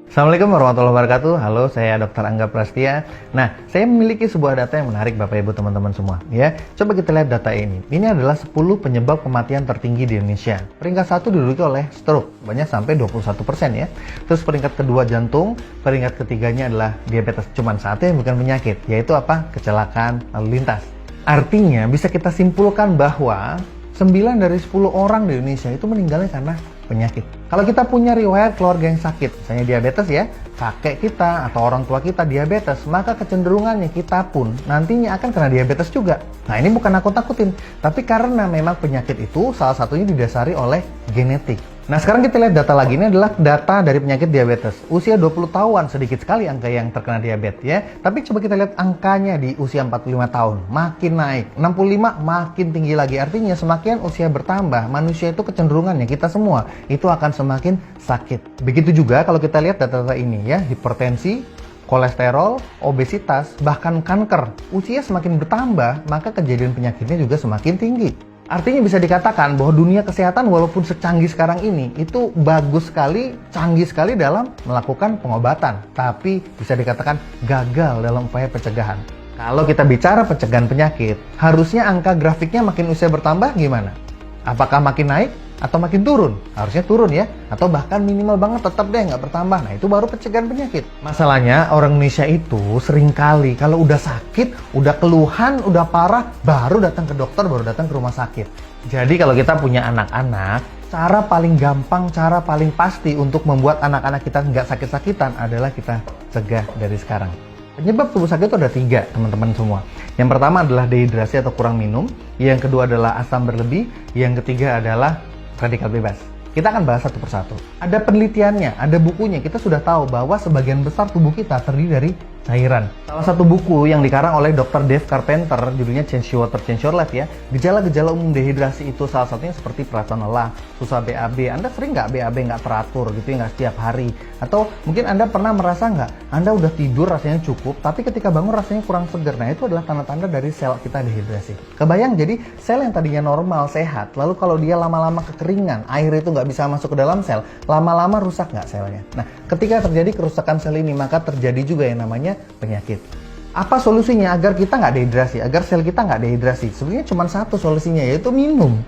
Assalamualaikum warahmatullahi wabarakatuh. Halo, saya Dr. Angga Prastia. Nah, saya memiliki sebuah data yang menarik Bapak Ibu teman-teman semua. Ya, coba kita lihat data ini. Ini adalah 10 penyebab kematian tertinggi di Indonesia. Peringkat 1 diduduki oleh stroke, banyak sampai 21% ya. Terus peringkat kedua jantung, peringkat ketiganya adalah diabetes. Cuman satu yang bukan penyakit, yaitu apa? Kecelakaan lalu lintas. Artinya bisa kita simpulkan bahwa 9 dari 10 orang di Indonesia itu meninggalnya karena penyakit. Kalau kita punya riwayat keluarga yang sakit, misalnya diabetes ya, kakek kita atau orang tua kita diabetes, maka kecenderungannya kita pun nantinya akan kena diabetes juga. Nah, ini bukan nakut-nakutin, tapi karena memang penyakit itu salah satunya didasari oleh genetik. Nah, sekarang kita lihat data lagi. Ini adalah data dari penyakit diabetes. Usia 20 tahun, sedikit sekali angka yang terkena diabetes ya. Tapi coba kita lihat angkanya di usia 45 tahun. Makin naik. 65 makin tinggi lagi. Artinya semakin usia bertambah, manusia itu kecenderungannya, kita semua, itu akan semakin sakit. Begitu juga kalau kita lihat data-data ini ya. Hipertensi, kolesterol, obesitas, bahkan kanker. Usia semakin bertambah, maka kejadian penyakitnya juga semakin tinggi. Artinya bisa dikatakan bahwa dunia kesehatan walaupun secanggih sekarang ini, itu bagus sekali, canggih sekali dalam melakukan pengobatan. Tapi bisa dikatakan gagal dalam upaya pencegahan. Kalau kita bicara pencegahan penyakit, harusnya angka grafiknya makin usia bertambah gimana? Apakah makin naik atau makin turun? Harusnya turun ya, atau bahkan minimal banget tetap deh nggak bertambah. Nah, itu baru pencegahan penyakit. Masalahnya orang Indonesia itu seringkali kalau udah sakit, udah keluhan, udah parah, baru datang ke dokter, baru datang ke rumah sakit. Jadi kalau kita punya anak-anak, cara paling gampang, cara paling pasti untuk membuat anak-anak kita nggak sakit-sakitan adalah kita cegah dari sekarang. Penyebab tubuh sakit itu ada 3, teman-teman semua. Yang pertama adalah dehidrasi atau kurang minum. Yang kedua adalah asam berlebih. Yang ketiga adalah radikal bebas. Kita akan bahas satu persatu. Ada penelitiannya, ada bukunya. Kita sudah tahu bahwa sebagian besar tubuh kita terdiri dari cairan. Salah satu buku yang dikarang oleh Dr. Dave Carpenter, judulnya Change Your Water, Change Your Life ya. Gejala-gejala umum dehidrasi itu salah satunya seperti perasaan lelah, susah BAB. Anda sering nggak BAB nggak teratur gitu ya, nggak setiap hari? Atau mungkin Anda pernah merasa nggak, Anda udah tidur rasanya cukup, tapi ketika bangun rasanya kurang segar. Nah, itu adalah tanda-tanda dari sel kita dehidrasi. Kebayang, jadi sel yang tadinya normal, sehat, lalu kalau dia lama-lama kekeringan, air itu nggak bisa masuk ke dalam sel, lama-lama rusak nggak selnya? Nah, ketika terjadi kerusakan sel ini, maka terjadi juga yang namanya penyakit. Apa solusinya agar kita nggak dehidrasi, agar sel kita nggak dehidrasi? Sebenarnya cuma satu solusinya, yaitu minum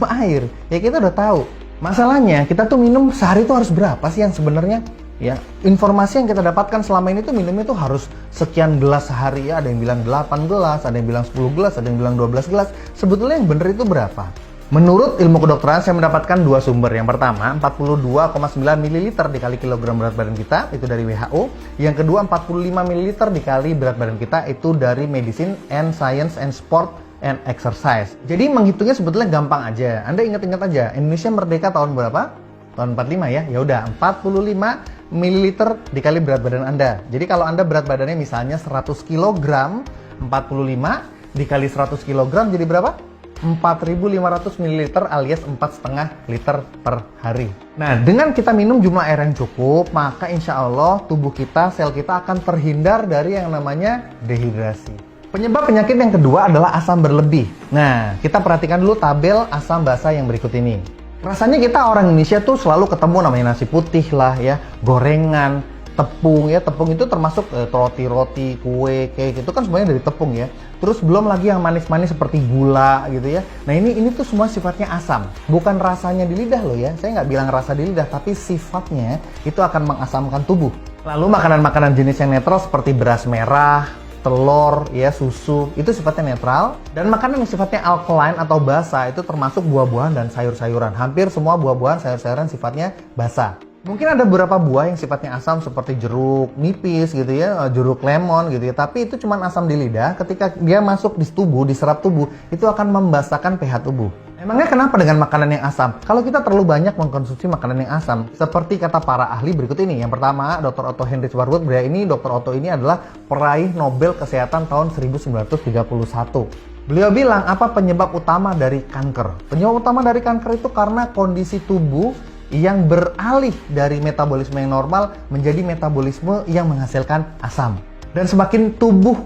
air. Ya, kita udah tahu. Masalahnya kita tuh minum sehari tuh harus berapa sih yang sebenarnya? Ya, informasi yang kita dapatkan selama ini tuh minumnya tuh harus sekian gelas sehari ya. Ada yang bilang 8 gelas, ada yang bilang 10 gelas, ada yang bilang 12 gelas. Sebetulnya yang benar itu berapa? Menurut ilmu kedokteran, saya mendapatkan 2 sumber. Yang pertama, 42,9 ml dikali kilogram berat badan kita, itu dari WHO. Yang kedua, 45 ml dikali berat badan kita, itu dari Medicine and Science and Sport and Exercise. Jadi menghitungnya sebetulnya gampang aja. Anda ingat-ingat aja, Indonesia merdeka tahun berapa? Tahun 45 ya. Ya udah, 45 ml dikali berat badan Anda. Jadi kalau Anda berat badannya misalnya 100 kg, 45 dikali 100 kg jadi berapa? 4.500 ml alias 4,5 liter per hari. Nah, dengan kita minum jumlah air yang cukup, maka insya Allah tubuh kita, sel kita akan terhindar dari yang namanya dehidrasi. Penyebab penyakit yang kedua adalah asam berlebih. Nah, kita perhatikan dulu tabel asam basa yang berikut ini. Rasanya kita orang Indonesia tuh selalu ketemu namanya nasi putih lah ya, gorengan, tepung ya. Tepung itu termasuk roti-roti, kue, cake, itu kan semuanya dari tepung ya. Terus belum lagi yang manis-manis seperti gula gitu ya. Nah, ini tuh semua sifatnya asam. Bukan rasanya di lidah loh ya. Saya nggak bilang rasa di lidah, tapi sifatnya itu akan mengasamkan tubuh. Lalu makanan-makanan jenis yang netral seperti beras merah, telur, ya, susu, itu sifatnya netral. Dan makanan yang sifatnya alkaline atau basa itu termasuk buah-buahan dan sayur-sayuran. Hampir semua buah-buahan, sayur-sayuran sifatnya basa. Mungkin ada beberapa buah yang sifatnya asam seperti jeruk nipis gitu ya, jeruk lemon gitu ya. Tapi itu cuma asam di lidah, ketika dia masuk di tubuh, diserap tubuh, itu akan membasahkan pH tubuh. Emangnya kenapa dengan makanan yang asam? Kalau kita terlalu banyak mengkonsumsi makanan yang asam, seperti kata para ahli berikut ini. Yang pertama, Dr. Otto Heinrich Warburg. Dr. Otto ini adalah peraih Nobel Kesehatan tahun 1931. Beliau bilang, apa penyebab utama dari kanker? Penyebab utama dari kanker itu karena kondisi tubuh yang beralih dari metabolisme yang normal menjadi metabolisme yang menghasilkan asam. Dan semakin tubuh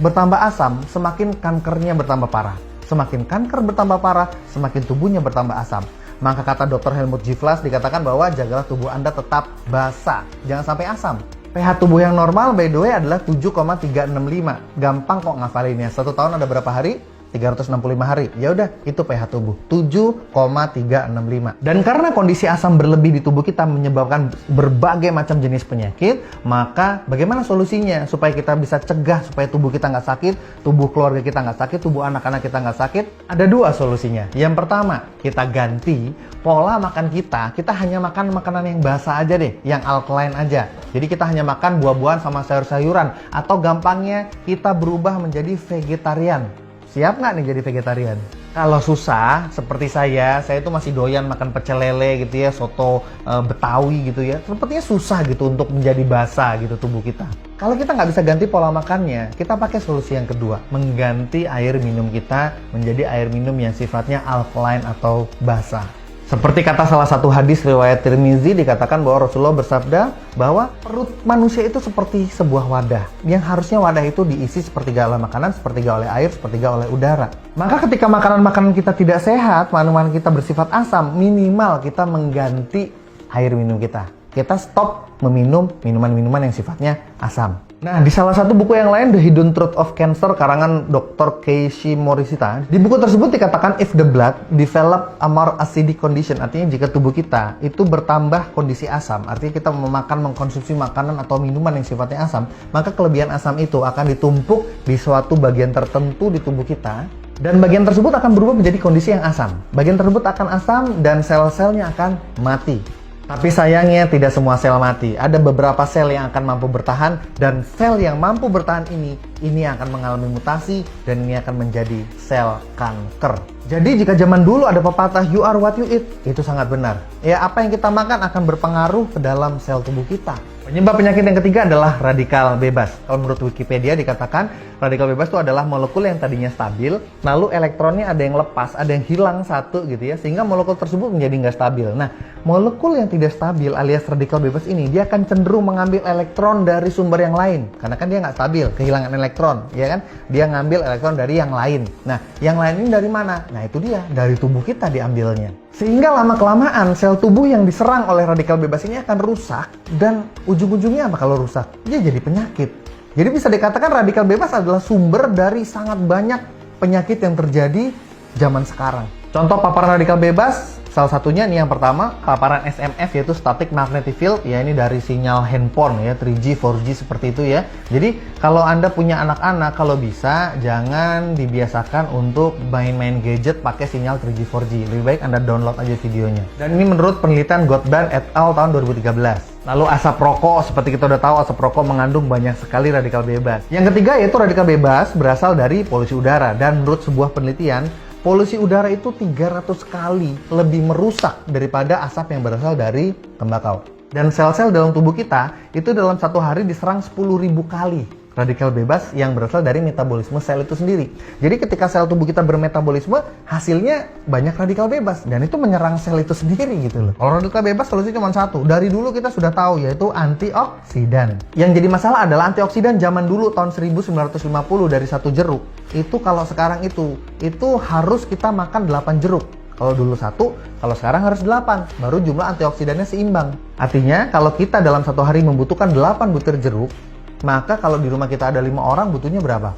bertambah asam, semakin kankernya bertambah parah. Semakin kanker bertambah parah, semakin tubuhnya bertambah asam. Maka kata Dr. Helmut Givlas dikatakan bahwa jagalah tubuh Anda tetap basah, jangan sampai asam. pH tubuh yang normal by the way adalah 7,365. Gampang kok ngafalinnya. 1 tahun ada berapa hari? 365 hari. Ya udah, itu pH tubuh 7,365. Dan karena kondisi asam berlebih di tubuh kita menyebabkan berbagai macam jenis penyakit, maka bagaimana solusinya supaya kita bisa cegah supaya tubuh kita nggak sakit, tubuh keluarga kita nggak sakit, tubuh anak-anak kita nggak sakit? Ada 2 solusinya. Yang pertama, kita ganti pola makan kita. Kita hanya makan makanan yang basah aja deh, yang alkaline aja. Jadi kita hanya makan buah-buahan sama sayur-sayuran, atau gampangnya kita berubah menjadi vegetarian. Siap nggak nih jadi vegetarian? Kalau susah, seperti saya itu masih doyan makan pecel lele gitu ya, soto Betawi gitu ya. Sepertinya susah gitu untuk menjadi basah gitu tubuh kita. Kalau kita nggak bisa ganti pola makannya, kita pakai solusi yang kedua. Mengganti air minum kita menjadi air minum yang sifatnya alkaline atau basah. Seperti kata salah satu hadis riwayat Tirmizi, dikatakan bahwa Rasulullah bersabda bahwa perut manusia itu seperti sebuah wadah, yang harusnya wadah itu diisi sepertiga oleh makanan, sepertiga oleh air, sepertiga oleh udara. Maka ketika makanan-makanan kita tidak sehat, makanan kita bersifat asam, minimal kita mengganti air minum kita. Kita stop meminum minuman-minuman yang sifatnya asam. Nah, di salah satu buku yang lain, The Hidden Truth of Cancer, karangan Dr. Keiichi Morishita, di buku tersebut dikatakan if the blood develop a more acidic condition, artinya jika tubuh kita itu bertambah kondisi asam, artinya kita mengkonsumsi makanan atau minuman yang sifatnya asam, maka kelebihan asam itu akan ditumpuk di suatu bagian tertentu di tubuh kita, dan bagian tersebut akan berubah menjadi kondisi yang asam. Bagian tersebut akan asam dan sel-selnya akan mati. Tapi sayangnya tidak semua sel mati. Ada beberapa sel yang akan mampu bertahan, dan sel yang mampu bertahan ini akan mengalami mutasi dan ini akan menjadi sel kanker. Jadi jika zaman dulu ada pepatah you are what you eat, itu sangat benar. Ya, apa yang kita makan akan berpengaruh ke dalam sel tubuh kita. Penyebab penyakit yang ketiga adalah radikal bebas. Kalau menurut Wikipedia dikatakan radikal bebas itu adalah molekul yang tadinya stabil, lalu elektronnya ada yang lepas, ada yang hilang satu gitu ya, sehingga molekul tersebut menjadi nggak stabil. Nah, molekul yang tidak stabil alias radikal bebas ini, dia akan cenderung mengambil elektron dari sumber yang lain. Karena kan dia nggak stabil, kehilangan elektron, ya kan? Dia ngambil elektron dari yang lain. Nah, yang lain ini dari mana? Nah, itu dia, dari tubuh kita diambilnya. Sehingga lama-kelamaan sel tubuh yang diserang oleh radikal bebas ini akan rusak, dan ujung-ujungnya apa kalau rusak? Dia jadi penyakit. Jadi bisa dikatakan radikal bebas adalah sumber dari sangat banyak penyakit yang terjadi zaman sekarang. Contoh paparan radikal bebas, salah satunya nih yang pertama, paparan SMF yaitu static magnetic field, ya ini dari sinyal handphone ya, 3G, 4G seperti itu ya. Jadi kalau Anda punya anak-anak, kalau bisa jangan dibiasakan untuk main-main gadget pakai sinyal 3G, 4G. Lebih baik Anda download aja videonya. Dan ini menurut penelitian Gottman et al. Tahun 2013. Lalu asap rokok, seperti kita udah tahu asap rokok mengandung banyak sekali radikal bebas. Yang ketiga yaitu radikal bebas berasal dari polusi udara, dan menurut sebuah penelitian, polusi udara itu 300 kali lebih merusak daripada asap yang berasal dari tembakau. Dan sel-sel dalam tubuh kita itu dalam satu hari diserang 10.000 kali radikal bebas yang berasal dari metabolisme sel itu sendiri. Jadi ketika sel tubuh kita bermetabolisme, hasilnya banyak radikal bebas, dan itu menyerang sel itu sendiri gitu loh. Kalau radikal bebas solusinya cuma satu. Dari dulu kita sudah tahu, yaitu antioksidan. Yang jadi masalah adalah antioksidan zaman dulu tahun 1950 dari satu jeruk. Itu kalau sekarang itu harus kita makan 8 jeruk. Kalau dulu 1, kalau sekarang harus 8. Baru jumlah antioksidannya seimbang. Artinya kalau kita dalam satu hari membutuhkan 8 butir jeruk, maka kalau di rumah kita ada 5 orang, butuhnya berapa?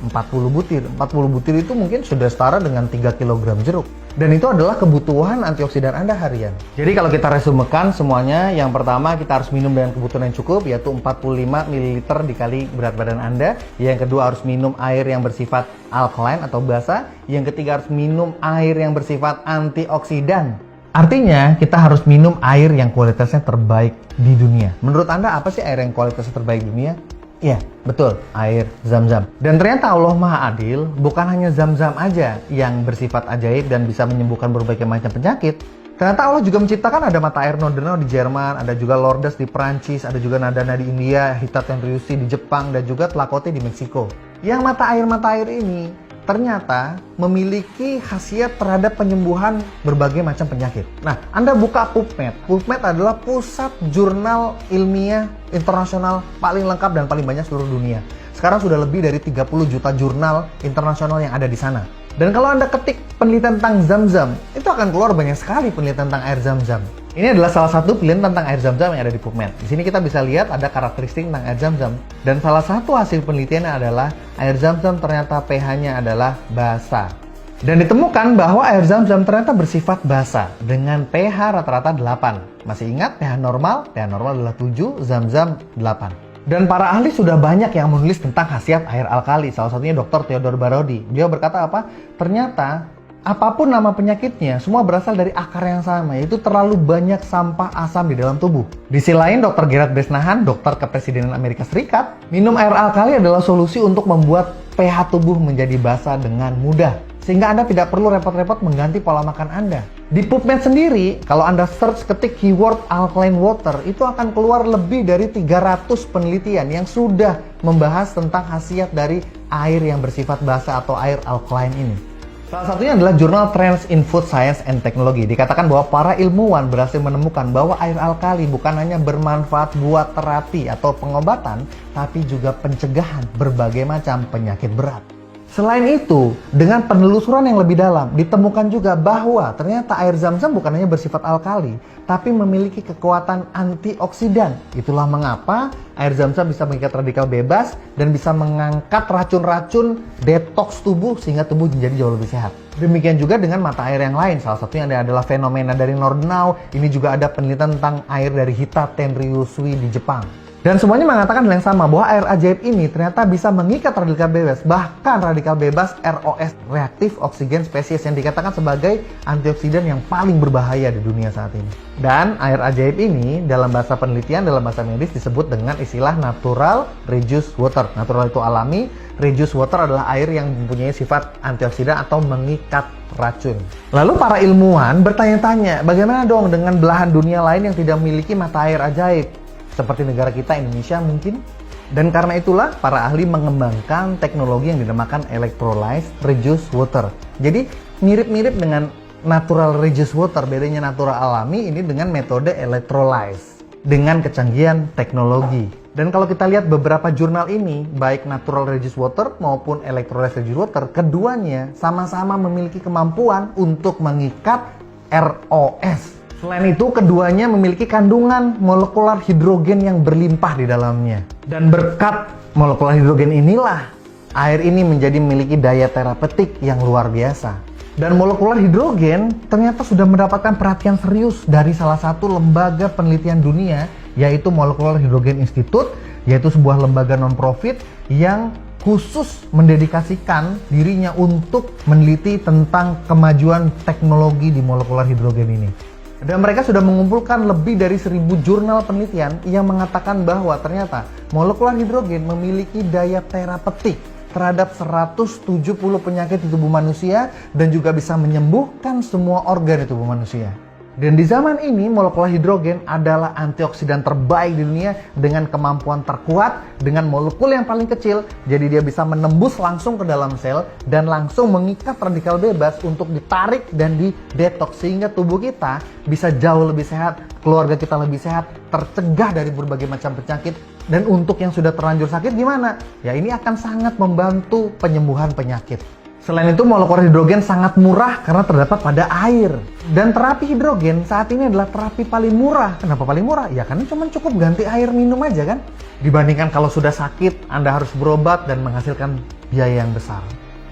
40 butir. 40 butir itu mungkin sudah setara dengan 3 kg jeruk. Dan itu adalah kebutuhan antioksidan Anda harian. Jadi kalau kita resumekan semuanya, yang pertama kita harus minum dengan kebutuhan yang cukup, yaitu 45 ml dikali berat badan Anda. Yang kedua harus minum air yang bersifat alkaline atau basah. Yang ketiga harus minum air yang bersifat antioksidan. Artinya kita harus minum air yang kualitasnya terbaik di dunia. Menurut Anda apa sih air yang kualitasnya terbaik di dunia? Iya, betul, air Zam-Zam. Dan ternyata Allah Maha Adil, bukan hanya Zam-Zam aja yang bersifat ajaib dan bisa menyembuhkan berbagai macam penyakit. Ternyata Allah juga menciptakan ada mata air Nordernau di Jerman, ada juga Lourdes di Perancis, ada juga Nadana di India, Hitat Tenryushi di Jepang, dan juga Tlakote di Meksiko. Yang mata air ini ternyata memiliki khasiat terhadap penyembuhan berbagai macam penyakit. Nah, Anda buka PubMed. PubMed adalah pusat jurnal ilmiah internasional paling lengkap dan paling banyak seluruh dunia. Sekarang sudah lebih dari 30 juta jurnal internasional yang ada di sana. Dan kalau Anda ketik penelitian tentang Zam-Zam, itu akan keluar banyak sekali penelitian tentang air Zam-Zam. Ini adalah salah satu penelitian tentang air Zam-Zam yang ada di PubMed. Di sini kita bisa lihat ada karakteristik tentang air Zam-Zam. Dan salah satu hasil penelitiannya adalah air Zam-Zam ternyata pH-nya adalah basa. Dan ditemukan bahwa air Zam-Zam ternyata bersifat basa dengan pH rata-rata 8. Masih ingat pH normal? pH normal adalah 7, Zam-Zam 8. Dan para ahli sudah banyak yang menulis tentang khasiat air alkali. Salah satunya Dr. Theodore Barodi. Dia berkata apa? Ternyata apapun nama penyakitnya, semua berasal dari akar yang sama, yaitu terlalu banyak sampah asam di dalam tubuh. Di sisi lain, Dr. Gerard Bresnahan, dokter kepresidenan Amerika Serikat, minum air alkali adalah solusi untuk membuat pH tubuh menjadi basa dengan mudah. Sehingga Anda tidak perlu repot-repot mengganti pola makan Anda. Di PubMed sendiri, kalau Anda search ketik keyword alkaline water, itu akan keluar lebih dari 300 penelitian yang sudah membahas tentang khasiat dari air yang bersifat basa atau air alkaline ini. Salah satunya adalah jurnal Trends in Food Science and Technology. Dikatakan bahwa para ilmuwan berhasil menemukan bahwa air alkali bukan hanya bermanfaat buat terapi atau pengobatan, tapi juga pencegahan berbagai macam penyakit berat. Selain itu, dengan penelusuran yang lebih dalam, ditemukan juga bahwa ternyata air Zam-Zam bukan hanya bersifat alkali, tapi memiliki kekuatan antioksidan. Itulah mengapa air Zam-Zam bisa mengikat radikal bebas dan bisa mengangkat racun-racun detoks tubuh sehingga tubuh menjadi jauh lebih sehat. Demikian juga dengan mata air yang lain, salah satunya adalah fenomena dari Nordenau. Ini juga ada penelitian tentang air dari Hita Tenryusui di Jepang. Dan semuanya mengatakan hal yang sama, bahwa air ajaib ini ternyata bisa mengikat radikal bebas, bahkan radikal bebas ROS, reaktif oksigen spesies, yang dikatakan sebagai antioksidan yang paling berbahaya di dunia saat ini. Dan air ajaib ini dalam bahasa penelitian, dalam bahasa medis disebut dengan istilah natural reduced water. Natural itu alami, reduced water adalah air yang mempunyai sifat antioksidan atau mengikat racun. Lalu para ilmuwan bertanya-tanya, bagaimana dong dengan belahan dunia lain yang tidak memiliki mata air ajaib? Seperti negara kita, Indonesia mungkin. Dan karena itulah para ahli mengembangkan teknologi yang dinamakan electrolyzed reduced water. Jadi mirip-mirip dengan natural reduced water, bedanya natural alami ini dengan metode electrolyze dengan kecanggihan teknologi. Dan kalau kita lihat beberapa jurnal ini, baik natural reduced water maupun electrolyzed reduced water, keduanya sama-sama memiliki kemampuan untuk mengikat ROS. Selain itu, keduanya memiliki kandungan molekular hidrogen yang berlimpah di dalamnya. Dan berkat molekular hidrogen inilah, air ini menjadi memiliki daya terapeutik yang luar biasa. Dan molekular hidrogen ternyata sudah mendapatkan perhatian serius dari salah satu lembaga penelitian dunia, yaitu Molecular Hydrogen Institute, yaitu sebuah lembaga non-profit yang khusus mendedikasikan dirinya untuk meneliti tentang kemajuan teknologi di molekular hidrogen ini. Dan mereka sudah mengumpulkan lebih dari 1000 jurnal penelitian yang mengatakan bahwa ternyata molekular hidrogen memiliki daya terapeutik terhadap 170 penyakit di tubuh manusia dan juga bisa menyembuhkan semua organ di tubuh manusia. Dan di zaman ini, molekular hidrogen adalah antioksidan terbaik di dunia dengan kemampuan terkuat, dengan molekul yang paling kecil, jadi dia bisa menembus langsung ke dalam sel dan langsung mengikat radikal bebas untuk ditarik dan didetoks, sehingga tubuh kita bisa jauh lebih sehat, keluarga kita lebih sehat, tercegah dari berbagai macam penyakit. Dan untuk yang sudah terlanjur sakit gimana? Ya, ini akan sangat membantu penyembuhan penyakit. Selain itu, molekular hidrogen sangat murah karena terdapat pada air. Dan terapi hidrogen saat ini adalah terapi paling murah. Kenapa paling murah? Ya karena cuma cukup ganti air minum aja kan. Dibandingkan kalau sudah sakit, Anda harus berobat dan menghasilkan biaya yang besar.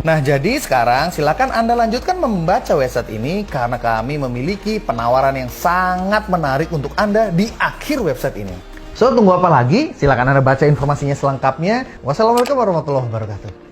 Nah, jadi sekarang silakan Anda lanjutkan membaca website ini karena kami memiliki penawaran yang sangat menarik untuk Anda di akhir website ini. So, tunggu apa lagi? Silakan Anda baca informasinya selengkapnya. Wassalamualaikum warahmatullahi wabarakatuh.